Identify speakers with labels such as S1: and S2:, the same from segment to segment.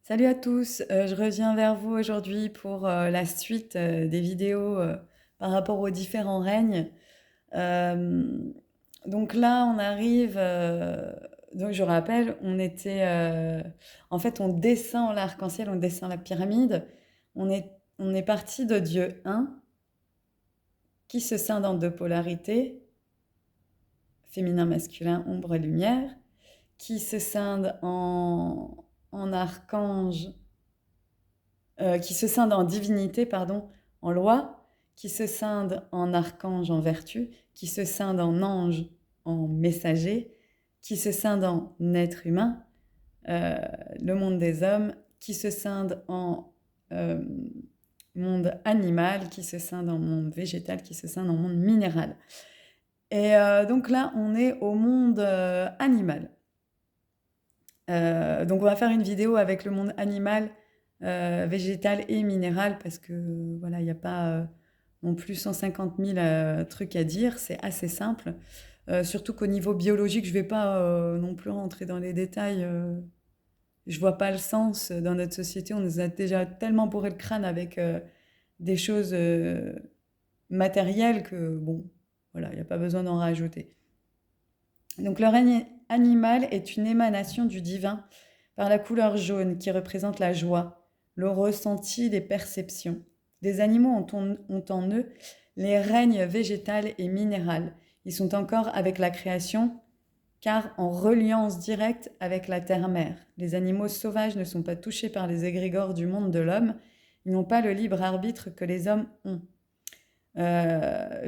S1: Salut à tous, je reviens vers vous aujourd'hui pour la suite des vidéos par rapport aux différents règnes. Euh, donc là, on arrive, donc je rappelle, en fait, on descend l'arc-en-ciel, on descend la pyramide. On est parti de Dieu un qui se scinde en deux polarités, féminin, masculin, ombre et lumière, qui se scinde en archange qui se scinde en divinité, pardon, en loi, qui se scinde en archange, en vertu, qui se scinde en ange, en messager, qui se scinde en être humain, euh, le monde des hommes, qui se scinde en euh, monde animal, qui se scinde en monde végétal, qui se scinde en monde minéral. Et donc là, on est au monde animal. Donc on va faire une vidéo avec le monde animal, végétal et minéral parce que voilà, il n'y a pas non plus 150 000 trucs à dire, c'est assez simple. Surtout qu'au niveau biologique, je ne vais pas non plus rentrer dans les détails. Je vois pas le sens dans notre société. On nous a déjà tellement bourré le crâne avec des choses matérielles que bon, voilà, il n'y a pas besoin d'en rajouter. Donc le règne animal est une émanation du divin par la couleur jaune qui représente la joie, le ressenti des perceptions. Les animaux ont en eux les règnes végétal et minéral. Ils sont encore avec la création car en reliance directe avec la terre-mère. Les animaux sauvages ne sont pas touchés par les égrégores du monde de l'homme. Ils n'ont pas le libre arbitre que les hommes ont. Je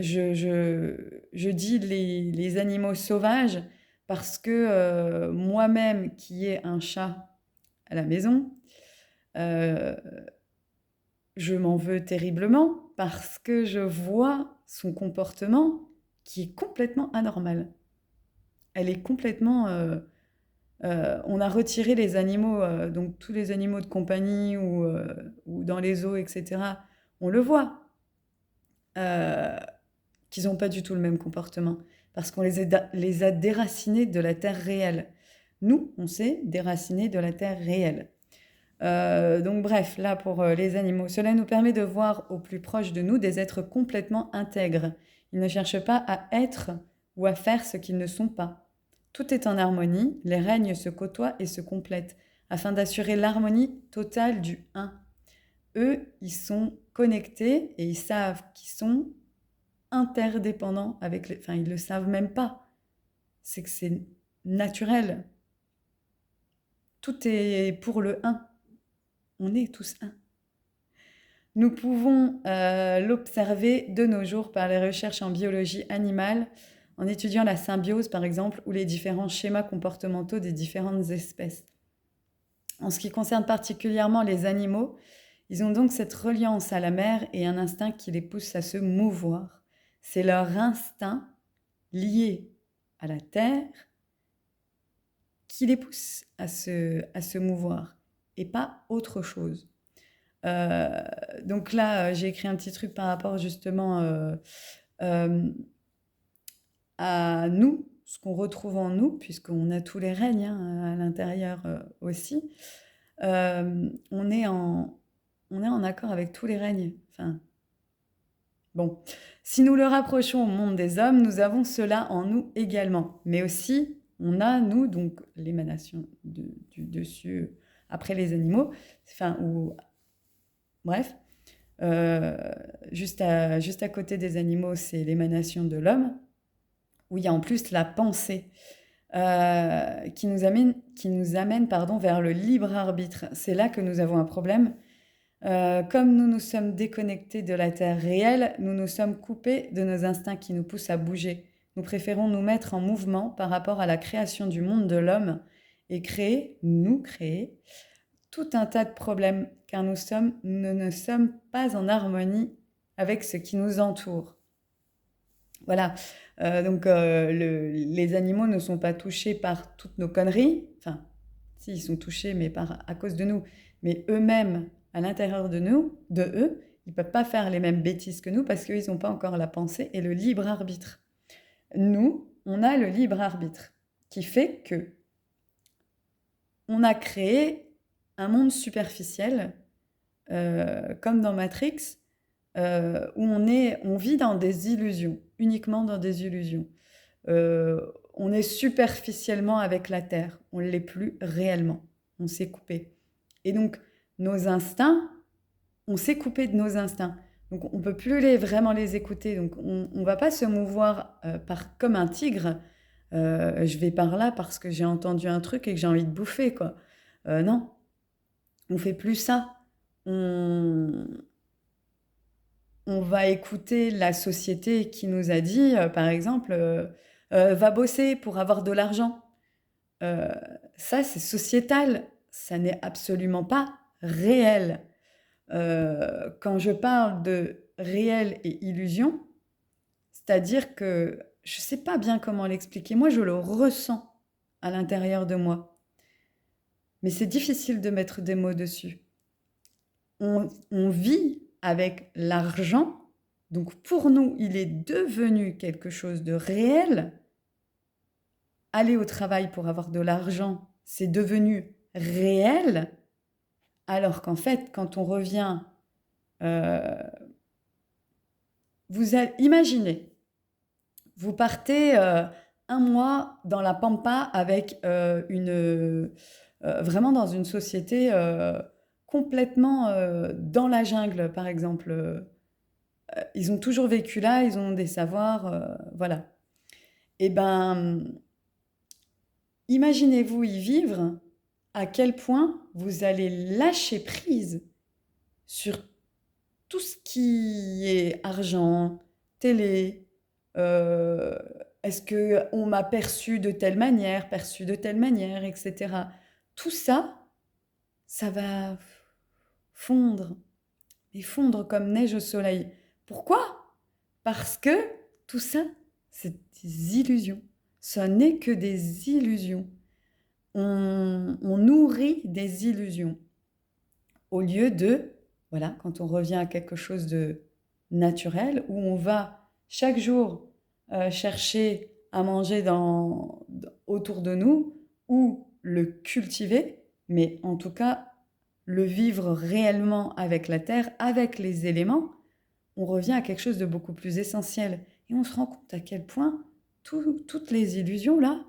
S1: dis les animaux sauvages parce que moi-même, qui ai un chat à la maison, euh, je m'en veux terriblement parce que je vois son comportement qui est complètement anormal. Elle est complètement... on a retiré les animaux, donc tous les animaux de compagnie ou dans les zoos, etc. On le voit. Qu'ils n'ont pas du tout le même comportement, parce qu'on les a déracinés de la terre réelle. Nous, on s'est déracinés de la terre réelle. Donc bref, là pour les animaux, cela nous permet de voir au plus proche de nous des êtres complètement intègres. Ils ne cherchent pas à être ou à faire ce qu'ils ne sont pas. Tout est en harmonie, les règnes se côtoient et se complètent, afin d'assurer l'harmonie totale du un. Eux, ils sont connectés et ils savent qu'ils sont interdépendants avec les... Enfin, ils le savent même pas. C'est que c'est naturel. Tout est pour le un. On est tous un. Nous pouvons l'observer de nos jours par les recherches en biologie animale, en étudiant la symbiose par exemple, ou les différents schémas comportementaux des différentes espèces. En ce qui concerne particulièrement les animaux, ils ont donc cette reliance à la mère et un instinct qui les pousse à se mouvoir. C'est leur instinct lié à la terre qui les pousse à se mouvoir et pas autre chose. Donc là, j'ai écrit un petit truc par rapport justement euh, à nous, ce qu'on retrouve en nous, puisqu'on a tous les règnes hein, à l'intérieur aussi. On est en accord avec tous les règnes. Enfin, bon. Si nous le rapprochons au monde des hommes, nous avons cela en nous également. Mais aussi, on a, nous, donc l'émanation du dessus, après les animaux, enfin, ou bref, euh, juste à côté des animaux, c'est l'émanation de l'homme, où il y a en plus la pensée qui nous amène pardon, vers le libre arbitre. C'est là que nous avons un problème. Comme nous nous sommes déconnectés de la terre réelle, nous nous sommes coupés de nos instincts qui nous poussent à bouger. Nous préférons nous mettre en mouvement par rapport à la création du monde de l'homme et nous créer, tout un tas de problèmes, car nous ne sommes pas en harmonie avec ce qui nous entoure. Voilà, les animaux ne sont pas touchés par toutes nos conneries, enfin, si, ils sont touchés, mais à cause de nous, mais eux-mêmes, à l'intérieur de eux, ils ne peuvent pas faire les mêmes bêtises que nous parce qu'ils n'ont pas encore la pensée et le libre arbitre. Nous, on a le libre arbitre qui fait que on a créé un monde superficiel, comme dans Matrix, où on vit dans des illusions, uniquement dans des illusions. On est superficiellement avec la Terre, on ne l'est plus réellement, on s'est coupé. Et donc, nos instincts, on s'est coupé de nos instincts. Donc, on ne peut plus vraiment les écouter. Donc, on ne va pas se mouvoir comme un tigre. Je vais par là parce que j'ai entendu un truc et que j'ai envie de bouffer, quoi. Non, on ne fait plus ça. On, on va écouter la société qui nous a dit, par exemple, va bosser pour avoir de l'argent. Euh, Ça, c'est sociétal. Ça n'est absolument pas réel. Quand je parle de réel et illusion, c'est-à-dire que je ne sais pas bien comment l'expliquer. Moi, je le ressens à l'intérieur de moi. Mais c'est difficile de mettre des mots dessus. On vit avec l'argent. Donc pour nous, il est devenu quelque chose de réel. Aller au travail pour avoir de l'argent, c'est devenu réel. Alors qu'en fait, quand on revient, imaginez, vous partez un mois dans la pampa avec vraiment dans une société complètement dans la jungle, par exemple. Ils ont toujours vécu là, ils ont des savoirs, voilà. Et ben, imaginez-vous y vivre, à quel point vous allez lâcher prise sur tout ce qui est argent, télé, est-ce qu'on m'a perçu de telle manière, etc. Tout ça, ça va fondre, et fondre comme neige au soleil. Pourquoi? Parce que tout ça, c'est des illusions. Ce n'est que des illusions. On nourrit des illusions. Au lieu de, voilà, quand on revient à quelque chose de naturel, où on va chaque jour chercher à manger autour de nous, ou le cultiver, mais en tout cas le vivre réellement avec la terre, avec les éléments, on revient à quelque chose de beaucoup plus essentiel. Et on se rend compte à quel point toutes les illusions, là,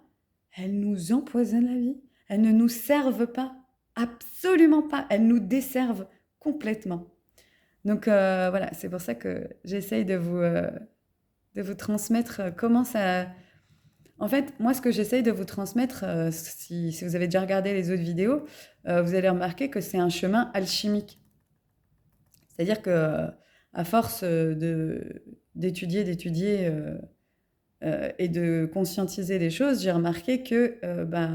S1: elles nous empoisonnent la vie. Elles ne nous servent pas, absolument pas. Elles nous desservent complètement. Donc voilà, c'est pour ça que j'essaye de vous transmettre comment ça... En fait, moi, ce que j'essaye de vous transmettre, si vous avez déjà regardé les autres vidéos, vous allez remarquer que c'est un chemin alchimique. C'est-à-dire que à force d'étudier et de conscientiser les choses, j'ai remarqué que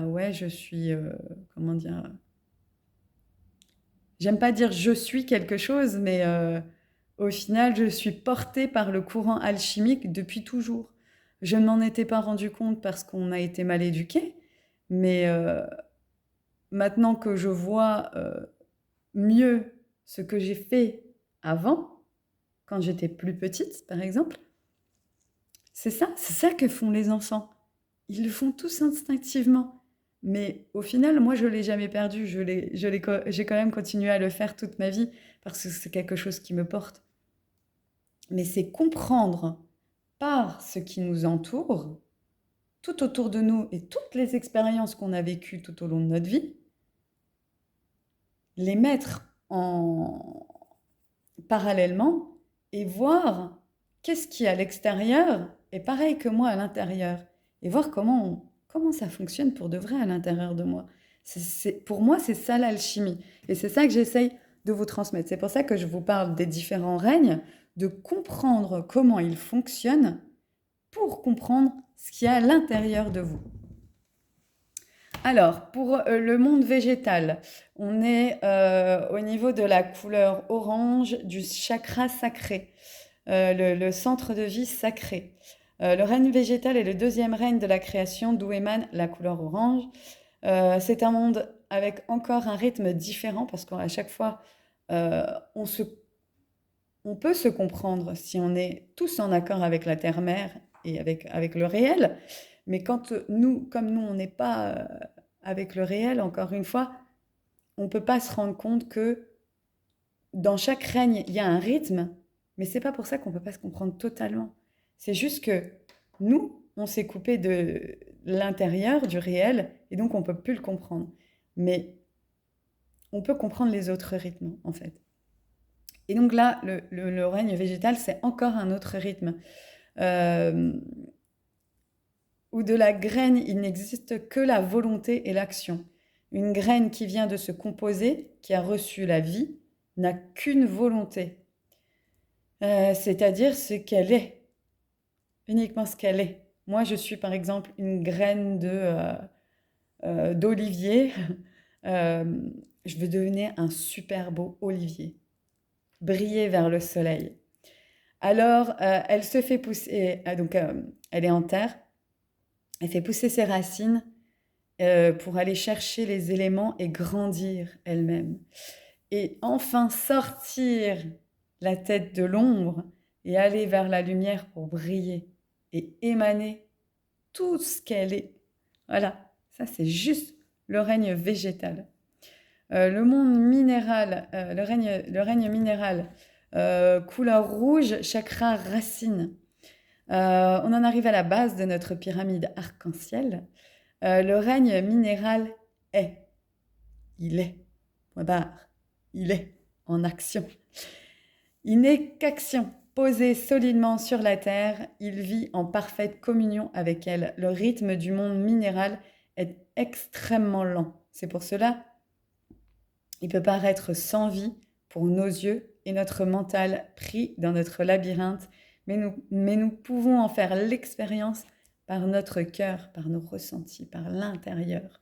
S1: ouais, je suis comment dire, j'aime pas dire je suis quelque chose, mais au final, je suis portée par le courant alchimique depuis toujours. Je ne m'en étais pas rendu compte parce qu'on a été mal éduqué, mais maintenant que je vois mieux ce que j'ai fait avant, quand j'étais plus petite, par exemple, c'est ça que font les enfants. Ils le font tous instinctivement. Mais au final, moi, je ne l'ai jamais perdu. J'ai quand même continué à le faire toute ma vie parce que c'est quelque chose qui me porte. Mais c'est comprendre par ce qui nous entoure, tout autour de nous et toutes les expériences qu'on a vécues tout au long de notre vie, les mettre parallèlement et voir qu'est-ce qui est à l'extérieur est pareil que moi à l'intérieur et voir comment ça fonctionne pour de vrai à l'intérieur de moi. Pour moi, c'est ça l'alchimie et c'est ça que j'essaye de vous transmettre. C'est pour ça que je vous parle des différents règnes, de comprendre comment ils fonctionnent pour comprendre ce qu'il y a à l'intérieur de vous. Alors, pour le monde végétal, on est au niveau de la couleur orange du chakra sacré, le centre de vie sacré. Le règne végétal est le deuxième règne de la création d'où émane la couleur orange. C'est un monde avec encore un rythme différent parce qu'à chaque fois, on peut se comprendre si on est tous en accord avec la terre-mère et avec le réel. Mais comme nous, on n'est pas avec le réel, encore une fois, on peut pas se rendre compte que dans chaque règne, il y a un rythme, mais c'est pas pour ça qu'on peut pas se comprendre totalement. C'est juste que nous, on s'est coupé de l'intérieur, du réel, et donc on peut plus le comprendre. Mais on peut comprendre les autres rythmes, en fait. Et donc là, le règne végétal, c'est encore un autre rythme. Euh, où de la graine, il n'existe que la volonté et l'action. Une graine qui vient de se composer, qui a reçu la vie, n'a qu'une volonté, c'est-à-dire ce qu'elle est, uniquement ce qu'elle est. Moi, je suis par exemple une graine d'olivier. Euh, je veux devenir un super beau olivier, briller vers le soleil. Alors, elle se fait pousser, elle est en terre, elle fait pousser ses racines pour aller chercher les éléments et grandir elle-même. Et enfin sortir la tête de l'ombre et aller vers la lumière pour briller et émaner tout ce qu'elle est. Voilà, ça c'est juste le règne végétal. Le monde minéral, le règne minéral, couleur rouge, chakra racine. On en arrive à la base de notre pyramide arc-en-ciel. Le règne minéral est. Il est. Point barre. Il est en action. Il n'est qu'action. Posé solidement sur la terre, il vit en parfaite communion avec elle. Le rythme du monde minéral est extrêmement lent. C'est pour cela il peut paraître sans vie pour nos yeux et notre mental pris dans notre labyrinthe, mais nous pouvons en faire l'expérience par notre cœur, par nos ressentis, par l'intérieur.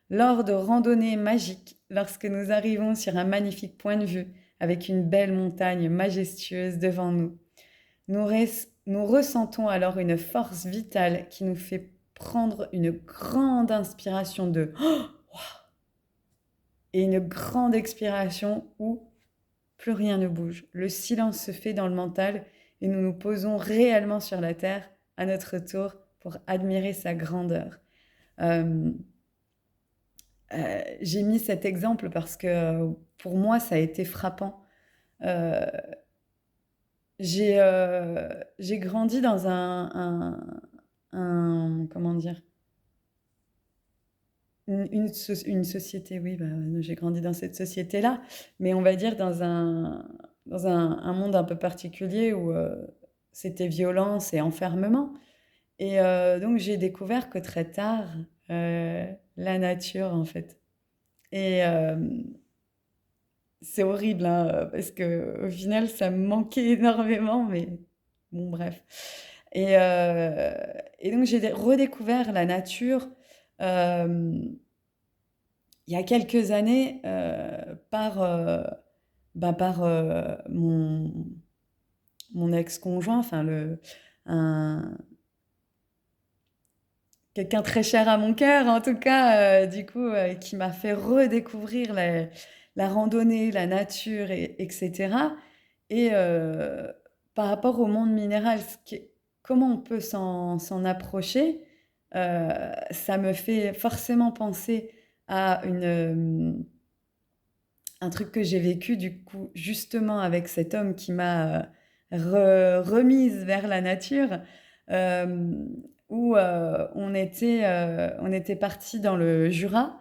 S1: Lors de randonnées magiques, lorsque nous arrivons sur un magnifique point de vue, avec une belle montagne majestueuse devant nous, nous ressentons alors une force vitale qui nous fait prendre une grande inspiration de et une grande expiration où plus rien ne bouge. Le silence se fait dans le mental et nous nous posons réellement sur la terre à notre tour pour admirer sa grandeur. Euh, j'ai mis cet exemple parce que pour moi, ça a été frappant. Euh, j'ai grandi dans comment dire, une société, oui, bah, j'ai grandi dans cette société-là, mais on va dire dans un monde un peu particulier où c'était violence et enfermement. Et donc j'ai découvert que très tard, la nature, en fait. Et c'est horrible, hein, parce que au final, ça me manquait énormément, mais bon, bref. Et, euh, et donc j'ai redécouvert la nature. euh, il y a quelques années, par mon ex-conjoint, enfin quelqu'un très cher à mon cœur, en tout cas, du coup, qui m'a fait redécouvrir la randonnée, la nature, etc. Et par rapport au monde minéral, comment on peut s'en approcher, ça me fait forcément penser à un truc que j'ai vécu du coup justement avec cet homme qui m'a remise vers la nature, euh, où on était parti dans le Jura.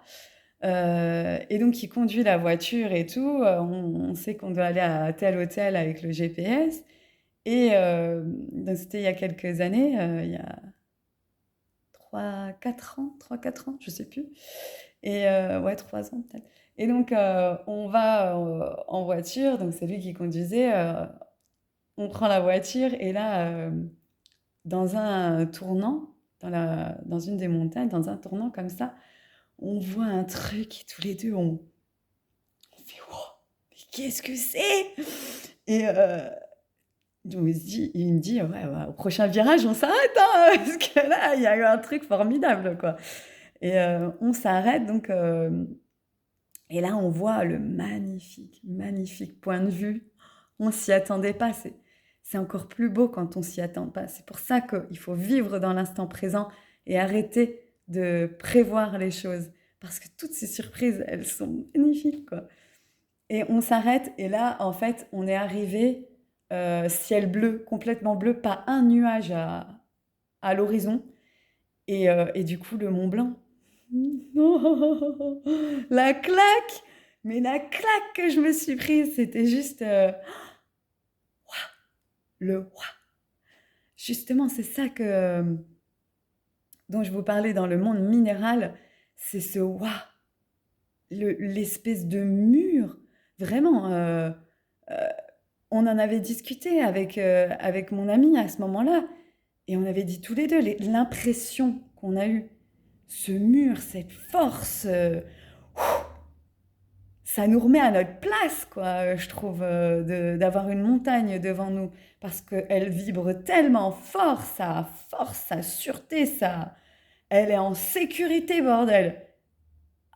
S1: Et donc il conduit la voiture et tout. On sait qu'on doit aller à tel hôtel avec le GPS. Et donc c'était il y a quelques années, il y a 3 4 ans, je sais plus. Et ouais, 3 ans peut-être. Et donc, on va en voiture, donc c'est lui qui conduisait. On prend la voiture et là, dans un tournant, dans une des montagnes, dans un tournant comme ça, on voit un truc et tous les deux, on fait wow, mais qu'est-ce que c'est? Et il me dit, ouais, ouais, au prochain virage, on s'arrête, hein, parce que là, il y a eu un truc formidable, quoi. Et on s'arrête, donc, et là, on voit le magnifique, magnifique point de vue. On s'y attendait pas. C'est encore plus beau quand on s'y attend pas. C'est pour ça qu'il faut vivre dans l'instant présent et arrêter de prévoir les choses. parce que toutes ces surprises, elles sont magnifiques, quoi. Et on s'arrête, et là, en fait, on est arrivé, ciel bleu, complètement bleu, pas un nuage à l'horizon, et du coup, le Mont Blanc. La claque! Mais la claque que je me suis prise, c'était juste le waouh! Justement, c'est ça dont je vous parlais dans le monde minéral, c'est ce waouh! L'espèce de mur, vraiment. On en avait discuté avec mon ami à ce moment-là, et on avait dit tous les deux l'impression qu'on a eue. Ce mur, cette force, ça nous remet à notre place, quoi, je trouve, d'avoir une montagne devant nous, parce qu'elle vibre tellement fort, sa force, sa sûreté, elle est en sécurité, bordel.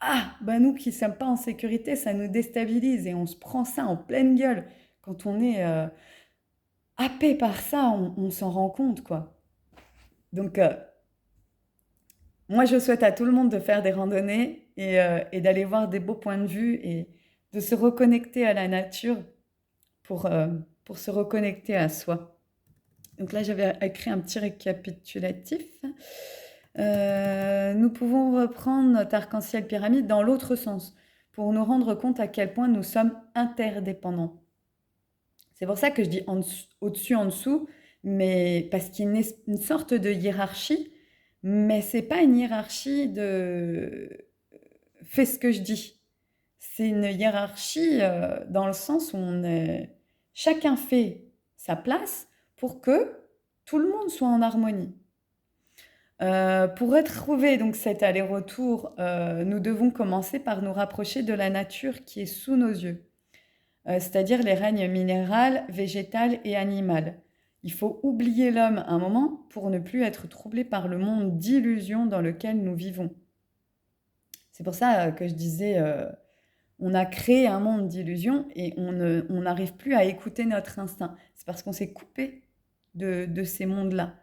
S1: Ah, bah nous qui ne sommes pas en sécurité, ça nous déstabilise et on se prend ça en pleine gueule. Quand on est happé par ça, on s'en rend compte, quoi. Donc, moi, je souhaite à tout le monde de faire des randonnées et d'aller voir des beaux points de vue et de se reconnecter à la nature pour, euh, pour se reconnecter à soi. Donc là, j'avais écrit un petit récapitulatif. Nous pouvons reprendre notre arc-en-ciel pyramide dans l'autre sens pour nous rendre compte à quel point nous sommes interdépendants. C'est pour ça que je dis au-dessus, en dessous, mais parce qu'il y a une sorte de hiérarchie, mais c'est pas une hiérarchie de fais ce que je dis. C'est une hiérarchie dans le sens où chacun fait sa place pour que tout le monde soit en harmonie. Pour retrouver donc cet aller-retour, nous devons commencer par nous rapprocher de la nature qui est sous nos yeux, c'est-à-dire les règnes minéral, végétal et animal. Il faut oublier l'homme un moment pour ne plus être troublé par le monde d'illusions dans lequel nous vivons. C'est pour ça que je disais, on a créé un monde d'illusions et on n'arrive plus à écouter notre instinct. C'est parce qu'on s'est coupé de ces mondes-là.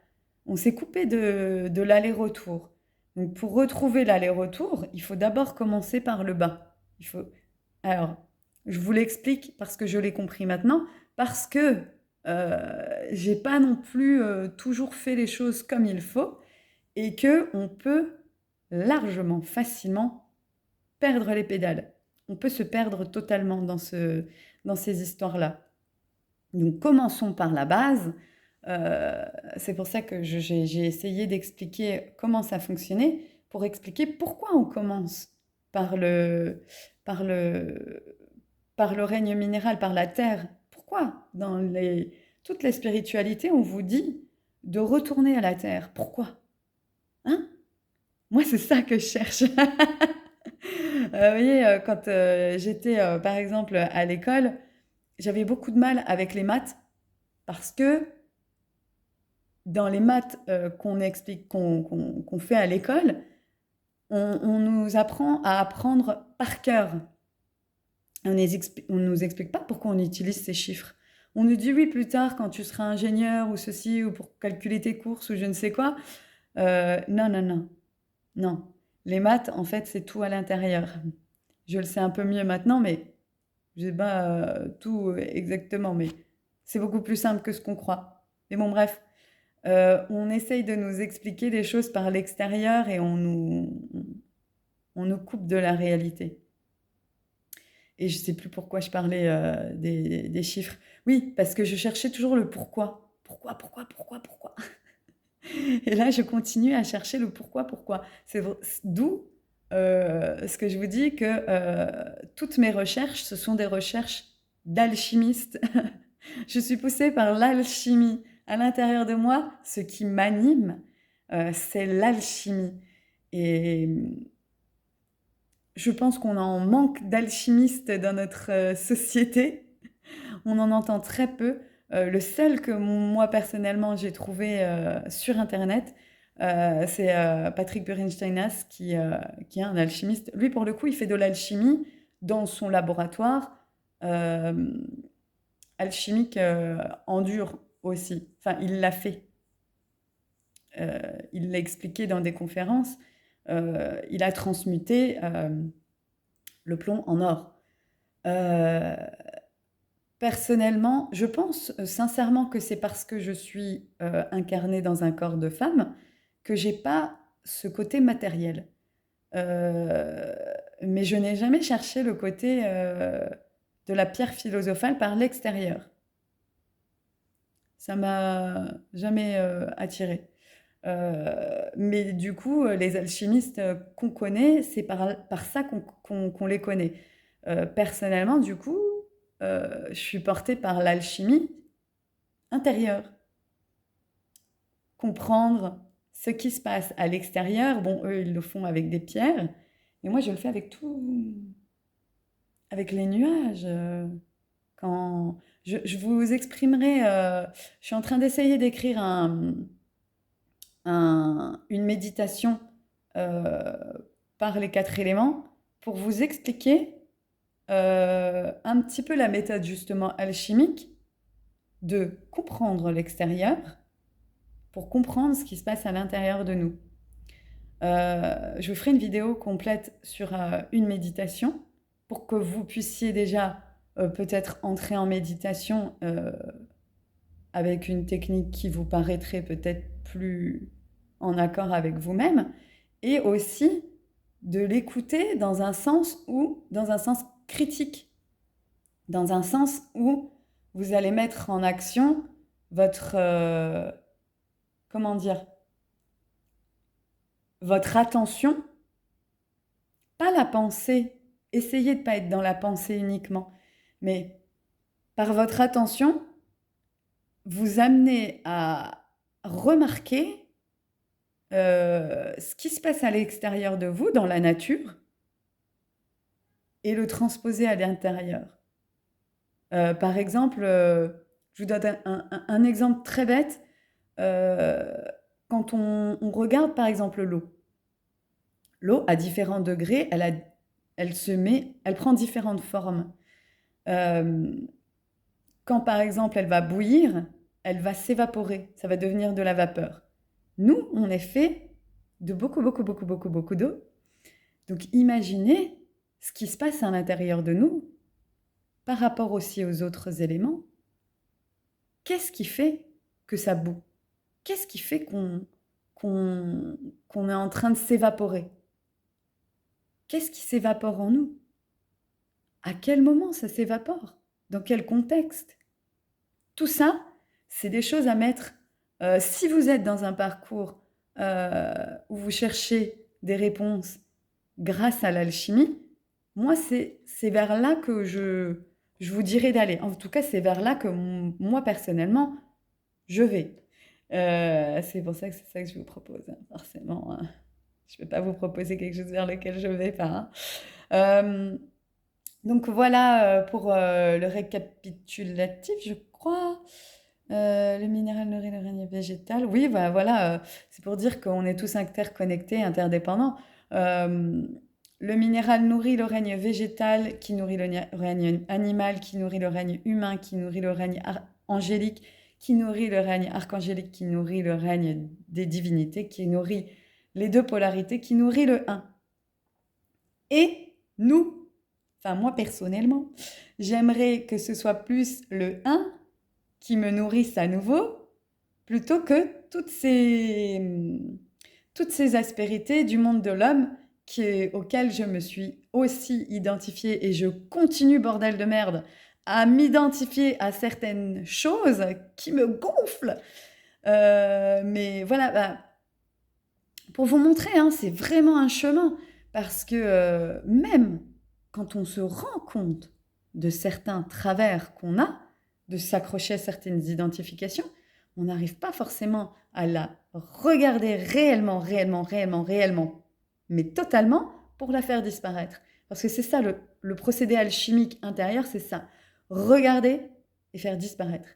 S1: On s'est coupé de l'aller-retour. Donc pour retrouver l'aller-retour, il faut d'abord commencer par le bas. Alors, je vous l'explique parce que je l'ai compris maintenant, parce que j'ai pas non plus toujours fait les choses comme il faut et que on peut largement, facilement perdre les pédales. On peut se perdre totalement dans ces histoires-là. Donc commençons par la base. C'est pour ça que j'ai essayé d'expliquer comment ça fonctionnait, pour expliquer pourquoi on commence par par le, par le règne minéral, par la terre. Pourquoi dans toutes les spiritualités, on vous dit de retourner à la terre? Pourquoi? Hein? Moi, c'est ça que je cherche. Vous voyez, quand j'étais, par exemple, à l'école, j'avais beaucoup de mal avec les maths parce que dans les maths qu'on explique, qu'on fait à l'école, on nous apprend à apprendre par cœur. On ne nous explique pas pourquoi on utilise ces chiffres. On nous dit oui plus tard quand tu seras ingénieur ou ceci ou pour calculer tes courses ou je ne sais quoi. Non, non, non. Non. Les maths, en fait, c'est tout à l'intérieur. Je le sais un peu mieux maintenant, mais je sais pas tout exactement, mais c'est beaucoup plus simple que ce qu'on croit. Mais bon, bref, on essaye de nous expliquer les choses par l'extérieur et on nous coupe de la réalité. Et je sais plus pourquoi je parlais des chiffres. Oui, parce que je cherchais toujours le pourquoi. Pourquoi. Et là, je continue à chercher le pourquoi. C'est d'où ce que je vous dis que toutes mes recherches, ce sont des recherches d'alchimistes. Je suis poussée par l'alchimie. À l'intérieur de moi, ce qui m'anime, c'est l'alchimie. Et je pense qu'on en manque d'alchimistes dans notre société. On en entend très peu. Le seul que moi, personnellement, j'ai trouvé sur Internet, c'est Patrick Burinshteinas, qui est un alchimiste. Lui, pour le coup, il fait de l'alchimie dans son laboratoire alchimique en dur aussi. Enfin, il l'a fait. Il l'a expliqué dans des conférences. il a transmuté le plomb en or. Personnellement, je pense sincèrement que c'est parce que je suis incarnée dans un corps de femme que j'ai pas ce côté matériel. Mais je n'ai jamais cherché le côté de la pierre philosophale par l'extérieur. Ça m'a jamais attirée. Mais du coup, les alchimistes qu'on connaît, c'est par ça qu'on les connaît. Personnellement, du coup, je suis portée par l'alchimie intérieure. Comprendre ce qui se passe à l'extérieur. Bon, eux, ils le font avec des pierres. Et moi, je le fais avec tout, avec les nuages. Quand je vous exprimerai, je suis en train d'essayer d'écrire une méditation par les 4 éléments pour vous expliquer un petit peu la méthode justement alchimique de comprendre l'extérieur pour comprendre ce qui se passe à l'intérieur de nous. Je vous ferai une vidéo complète sur une méditation pour que vous puissiez déjà peut-être entrer en méditation avec une technique qui vous paraîtrait peut-être plus en accord avec vous-même, et aussi de l'écouter dans un sens critique, dans un sens où vous allez mettre en action votre comment dire, votre attention, pas la pensée. Essayez de ne pas être dans la pensée uniquement, mais par votre attention, vous amenez à remarquer ce qui se passe à l'extérieur de vous, dans la nature, et le transposer à l'intérieur. Par exemple, je vous donne un exemple très bête. Quand on regarde par exemple l'eau, l'eau à différents degrés, elle prend différentes formes. Quand par exemple elle va bouillir, elle va s'évaporer, ça va devenir de la vapeur. Nous, on est fait de beaucoup d'eau. Donc imaginez ce qui se passe à l'intérieur de nous par rapport aussi aux autres éléments. Qu'est-ce qui fait que ça bout? Qu'est-ce qui fait qu'on est en train de s'évaporer? Qu'est-ce qui s'évapore en nous? À quel moment ça s'évapore? Dans quel contexte? Tout ça, c'est des choses à mettre. Si vous êtes dans un parcours où vous cherchez des réponses grâce à l'alchimie, moi, c'est vers là que je vous dirais d'aller. En tout cas, c'est vers là que moi, personnellement, je vais. C'est pour ça que c'est ça que je vous propose, hein, forcément. Hein. Je ne vais pas vous proposer quelque chose vers lequel je ne vais pas. Hein. Donc voilà pour le récapitulatif, je crois. Le minéral nourrit le règne végétal. Oui, bah, voilà, c'est pour dire qu'on est tous interconnectés, interdépendants. Le minéral nourrit le règne végétal, qui nourrit le règne animal, qui nourrit le règne humain, qui nourrit le règne angélique, qui nourrit le règne archangélique, qui nourrit le règne des divinités, qui nourrit les deux polarités, qui nourrit le un. Et nous, enfin moi personnellement, j'aimerais que ce soit plus le 1 qui me nourrisse à nouveau, plutôt que toutes ces aspérités du monde de l'homme auxquelles je me suis aussi identifiée, et je continue, bordel de merde, à m'identifier à certaines choses qui me gonflent. Mais voilà, bah, pour vous montrer, hein, c'est vraiment un chemin, parce que même quand on se rend compte de certains travers qu'on a, de s'accrocher à certaines identifications, on n'arrive pas forcément à la regarder réellement, mais totalement, pour la faire disparaître. Parce que c'est ça, le procédé alchimique intérieur, c'est ça. Regarder et faire disparaître.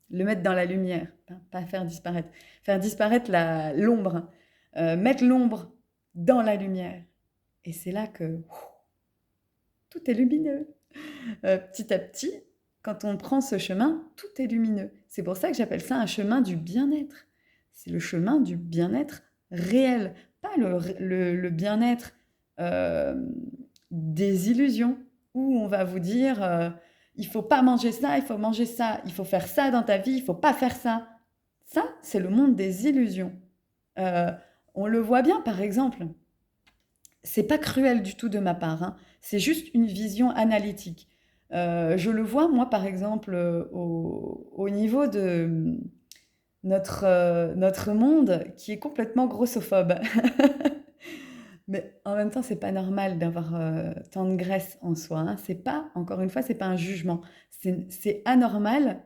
S1: Le mettre dans la lumière, pas faire disparaître. Faire disparaître l'ombre. Mettre l'ombre dans la lumière. Et c'est là que tout est lumineux. Petit à petit, quand on prend ce chemin, tout est lumineux. C'est pour ça que j'appelle ça un chemin du bien-être. C'est le chemin du bien-être réel. Pas pas, le bien-être des illusions, où on va vous dire il faut pas manger ça, il faut manger ça, il faut faire ça dans ta vie, il faut pas faire ça. Ça, c'est le monde des illusions. Euh, on le voit bien, par exemple. C'est pas cruel du tout de ma part, hein. C'est juste une vision analytique. Je le vois, moi, par exemple, au niveau de notre monde qui est complètement grossophobe. Mais en même temps, c'est pas normal d'avoir tant de graisse en soi, hein. C'est pas, encore une fois, c'est pas un jugement. C'est anormal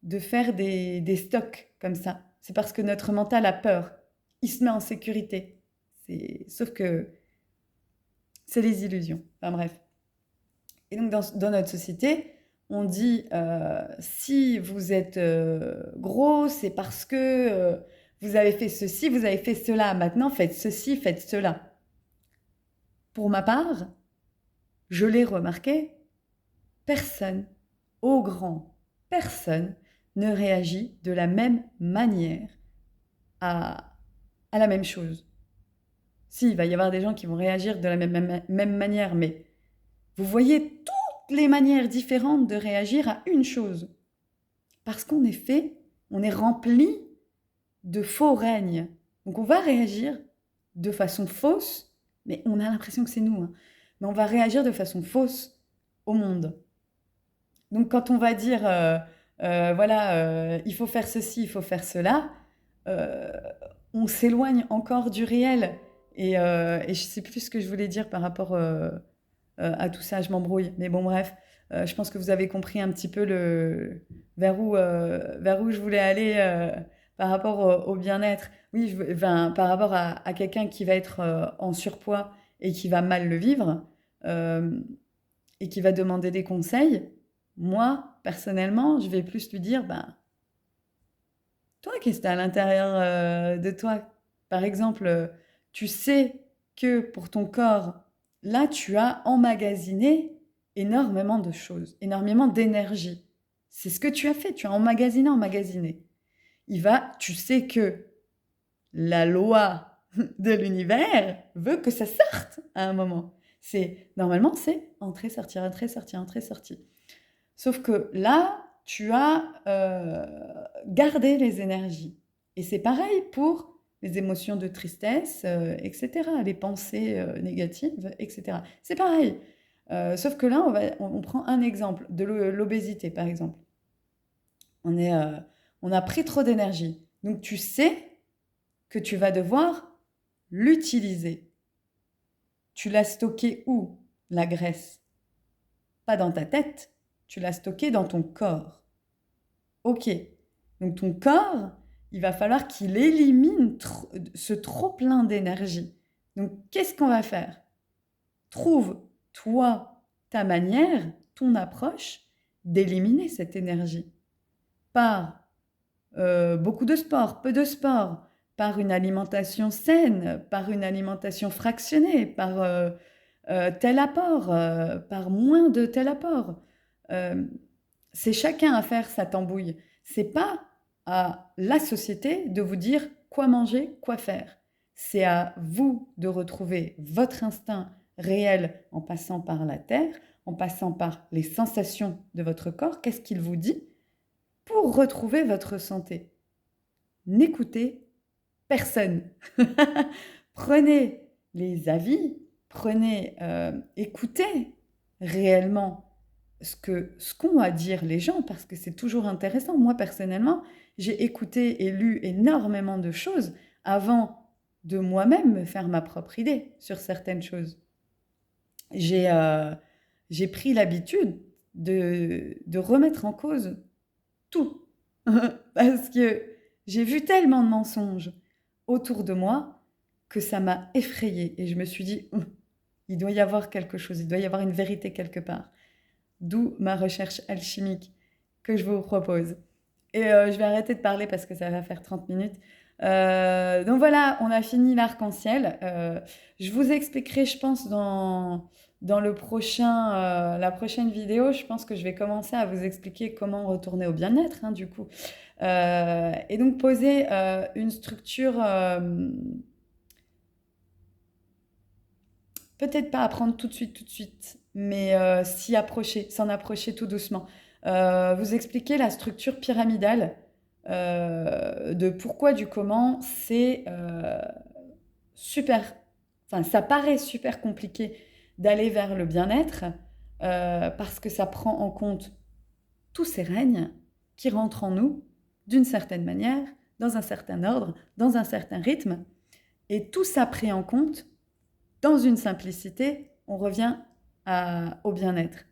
S1: de faire des stocks comme ça. C'est parce que notre mental a peur. Il se met en sécurité. Sauf que c'est les illusions. Enfin bref. Et donc dans notre société, on dit si vous êtes gros, c'est parce que vous avez fait ceci, vous avez fait cela. Maintenant, faites ceci, faites cela. Pour ma part, je l'ai remarqué, personne, au grand, personne ne réagit de la même manière à la même chose. Si, il va y avoir des gens qui vont réagir de la même manière, mais vous voyez toutes les manières différentes de réagir à une chose. Parce qu'on est fait, on est rempli de faux règnes. Donc on va réagir de façon fausse, mais on a l'impression que c'est nous, hein. Mais on va réagir de façon fausse au monde. Donc quand on va dire, voilà, il faut faire ceci, il faut faire cela, euh, on s'éloigne encore du réel. Et je ne sais plus ce que je voulais dire par rapport à tout ça, je m'embrouille. Mais bon, bref, je pense que vous avez compris un petit peu vers où je voulais aller par rapport au bien-être. Oui, enfin, par rapport à quelqu'un qui va être en surpoids et qui va mal le vivre euh, et qui va demander des conseils. Moi, personnellement, je vais plus lui dire, ben, toi, qu'est-ce que tu as à l'intérieur de toi? Par exemple, tu sais que pour ton corps, là, tu as emmagasiné énormément de choses, énormément d'énergie. C'est ce que tu as fait, tu as emmagasiné, emmagasiné. Tu sais que la loi de l'univers veut que ça sorte à un moment. Normalement, c'est entrer, sortir, entrer, sortir, entrer, sortir. Sauf que là, tu as gardé les énergies. Et c'est pareil pour les émotions de tristesse, etc., les pensées négatives, etc. C'est pareil. Sauf que là, on prend un exemple de l'obésité, par exemple. On a pris trop d'énergie. Donc tu sais que tu vas devoir l'utiliser. Tu l'as stocké où, la graisse? Pas dans ta tête, tu l'as stocké dans ton corps. Ok, donc ton corps, il va falloir qu'il élimine ce trop plein d'énergie. Donc qu'est-ce qu'on va faire? Trouve, toi, ta manière, ton approche d'éliminer cette énergie. Par beaucoup de sport, peu de sport, par une alimentation saine, par une alimentation fractionnée, par tel apport, par moins de tel apport. Euh, c'est chacun à faire sa tambouille. C'est pas à la société de vous dire quoi manger, quoi faire. C'est à vous de retrouver votre instinct réel en passant par la terre, en passant par les sensations de votre corps. Qu'est-ce qu'il vous dit pour retrouver votre santé? N'écoutez personne. Prenez les avis, écoutez réellement ce qu'ont à dire les gens, parce que c'est toujours intéressant. Moi, personnellement, j'ai écouté et lu énormément de choses avant de moi-même me faire ma propre idée sur certaines choses. J'ai pris l'habitude de remettre en cause tout, parce que j'ai vu tellement de mensonges autour de moi que ça m'a effrayée. Et je me suis dit, il doit y avoir quelque chose, il doit y avoir une vérité quelque part. D'où ma recherche alchimique que je vous propose. Et je vais arrêter de parler parce que ça va faire 30 minutes. Donc voilà, on a fini l'arc-en-ciel. Je vous expliquerai, je pense, dans la prochaine vidéo, je pense que je vais commencer à vous expliquer comment retourner au bien-être, hein, du coup. Et donc poser une structure peut-être pas apprendre tout de suite, mais s'en approcher tout doucement. Vous expliquer la structure pyramidale de pourquoi, du comment, c'est super, enfin ça paraît super compliqué d'aller vers le bien-être parce que ça prend en compte tous ces règnes qui rentrent en nous d'une certaine manière, dans un certain ordre, dans un certain rythme, et tout ça pris en compte dans une simplicité, on revient au bien-être.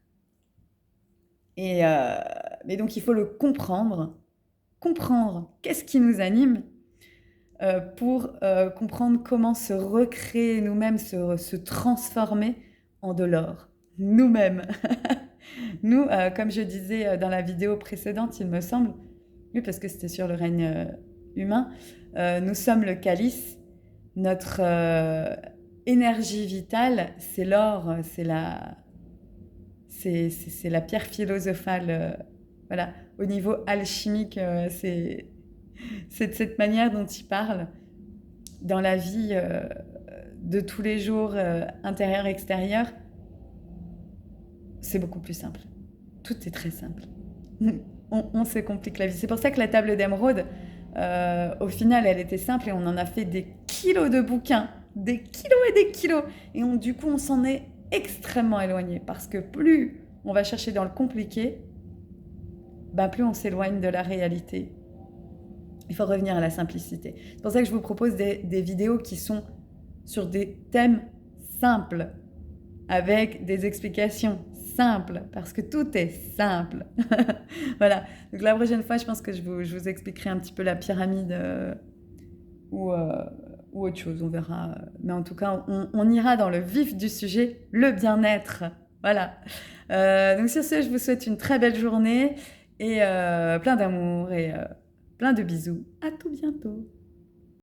S1: Mais donc il faut le comprendre qu'est-ce qui nous anime pour comprendre comment se recréer nous-mêmes, se transformer en de l'or, nous-mêmes. Nous, comme je disais dans la vidéo précédente, il me semble, oui, parce que c'était sur le règne humain, nous sommes le calice, notre énergie vitale, c'est l'or, c'est la pierre philosophale. Voilà, au niveau alchimique, c'est de cette manière dont il parle dans la vie de tous les jours, intérieur, extérieur. C'est beaucoup plus simple. Tout est très simple. On se complique la vie. C'est pour ça que la table d'émeraude, au final, elle était simple et on en a fait des kilos de bouquins, des kilos et des kilos. Et du coup, on s'en est extrêmement éloigné parce que plus on va chercher dans le compliqué, plus on s'éloigne de la réalité. Il faut revenir à la simplicité. C'est pour ça que je vous propose des vidéos qui sont sur des thèmes simples, avec des explications simples, parce que tout est simple. Voilà. Donc la prochaine fois, je pense que je vous expliquerai un petit peu la pyramide ou autre chose, on verra. Mais en tout cas, on ira dans le vif du sujet, le bien-être. Voilà. Donc sur ce, je vous souhaite une très belle journée et plein d'amour et plein de bisous. À tout bientôt.